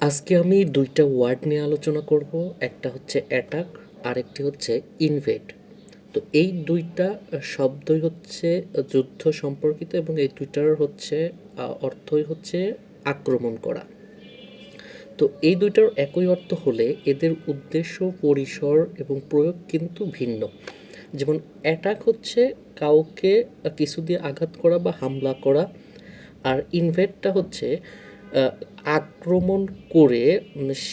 আজকে আমি দুইটা ওয়ার্ড নিয়ে আলোচনা করব। একটা হচ্ছে অ্যাটাক, আরেকটি হচ্ছে ইনভেড। তো এই দুইটা শব্দই হচ্ছে যুদ্ধ সম্পর্কিত, এবং এই দুইটার হচ্ছে অর্থই হচ্ছে আক্রমণ করা। তো এই দুইটার একই অর্থ হলে এদের উদ্দেশ্য, পরিসর এবং প্রয়োগ কিন্তু ভিন্ন। যেমন অ্যাটাক হচ্ছে কাউকে কিছু দিয়ে আঘাত করা বা হামলা করা, আর ইনভেডটা হচ্ছে আক্রমণ করে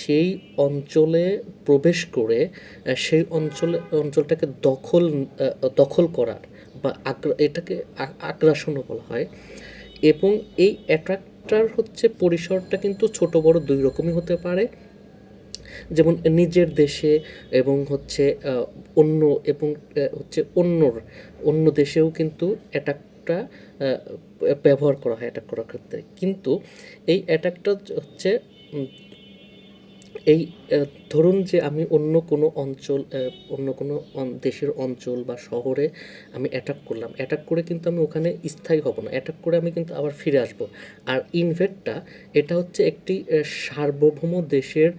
সেই অঞ্চলে প্রবেশ করে সেই অঞ্চলটাকে দখল করার বা এটাকে আগ্রাসনও বলা হয়। এবং এই অ্যাট্রাক্টার হচ্ছে পরিসরটা কিন্তু ছোট বড় দুই রকমই হতে পারে। যেমন নিজের দেশে এবং হচ্ছে অন্য এবং হচ্ছে অন্য দেশেও কিন্তু অ্যাটাকটা ব্যবহার করা হয় অ্যাটাক করার ক্ষেত্রে। কিন্তু এই অ্যাটাকটা হচ্ছে উম, এই ধরুন যে আমি অন্য কোনো দেশের অঞ্চল বা শহরে আমি অ্যাটাক করলাম, অ্যাটাক করে কিন্তু আমি ওখানে স্থায়ী হব না, অ্যাটাক করে আমি কিন্তু আবার ফিরে আসব। আর ইনভেডটা এটা হচ্ছে একটি সার্বভৌম দেশের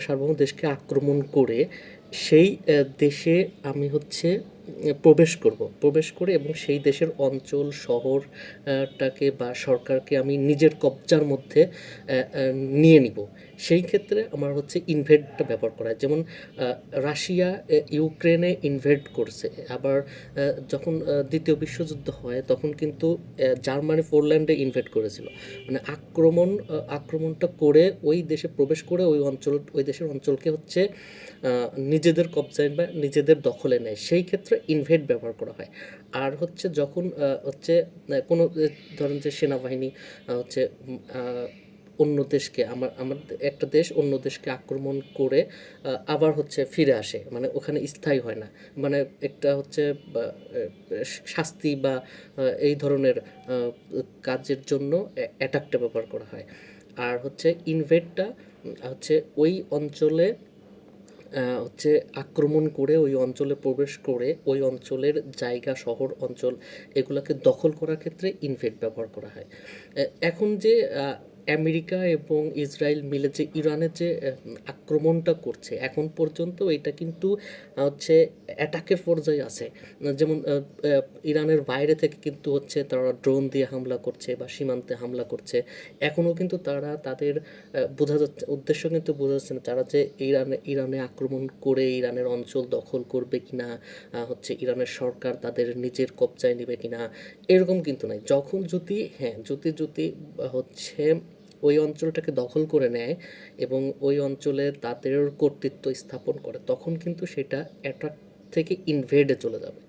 সার্বভৌম দেশকে আক্রমণ করে সেই দেশে আমি হচ্ছে প্রবেশ করে এবং সেই দেশের অঞ্চল শহরটাকে বা সরকারকে আমি নিজের কবজার মধ্যে নিয়ে নিব। সেই ক্ষেত্রে আমার হচ্ছে ইনভেডটা ব্যবহার করা হয়। যেমন রাশিয়া ইউক্রেনে ইনভেড করছে। আবার যখন দ্বিতীয় বিশ্বযুদ্ধ হয় তখন কিন্তু জার্মানি পোল্যান্ডে ইনভেড করেছিল। মানে আক্রমণটা করে ওই দেশে প্রবেশ করে ওই দেশের অঞ্চলকে হচ্ছে নিজেদের কবজায় বা নিজেদের দখলে নেয়। সেই ক্ষেত্রে ইনভেড ব্যবহার করা হয়। আর হচ্ছে যখন হচ্ছে কোনো ধরেন যে সেনাবাহিনী হচ্ছে অন্য দেশকে আমার একটা দেশ অন্য দেশকে আক্রমণ করে আবার হচ্ছে ফিরে আসে, মানে ওখানে স্থায়ী হয় না। মানে একটা হচ্ছে শাস্তি বা এই ধরনের কাজের জন্য অ্যাটাকটা ব্যবহার করা হয়। আর হচ্ছে ইনভেডটা হচ্ছে ওই অঞ্চলে হচ্ছে আক্রমণ করে ওই অঞ্চলে প্রবেশ করে ওই অঞ্চলের জায়গা, শহর, অঞ্চল এগুলোকে দখল করার ক্ষেত্রে ইনভেড ব্যবহার করা হয়। এখন যে আমেরিকা এবং ইসরায়েল মিলে যে ইরানের যে আক্রমণটা করছে, এখন পর্যন্ত এটা কিন্তু হচ্ছে অ্যাটাকের পর্যায়ে আছে। যেমন ইরানের বাইরে থেকে কিন্তু হচ্ছে তারা ড্রোন দিয়ে হামলা করছে বা সীমান্তে হামলা করছে। এখনও কিন্তু তারা তাদের বোঝা যাচ্ছে উদ্দেশ্য, কিন্তু বোঝা যাচ্ছে না তারা যে ইরানে আক্রমণ করে ইরানের অঞ্চল দখল করবে কিনা, হচ্ছে ইরানের সরকার তাদের নিজের কবজায় নেবে কিনা, এরকম কিন্তু নাই। যখন যদি হ্যাঁ যদি হচ্ছে ওই অঞ্চলটাকে দখল করে নেয় এবং ওই অঞ্চলে তাদের কর্তৃত্ব স্থাপন করে, তখন কিন্তু সেটা অ্যাট্রাক্ট থেকে ইনভেডে চলে যাবে।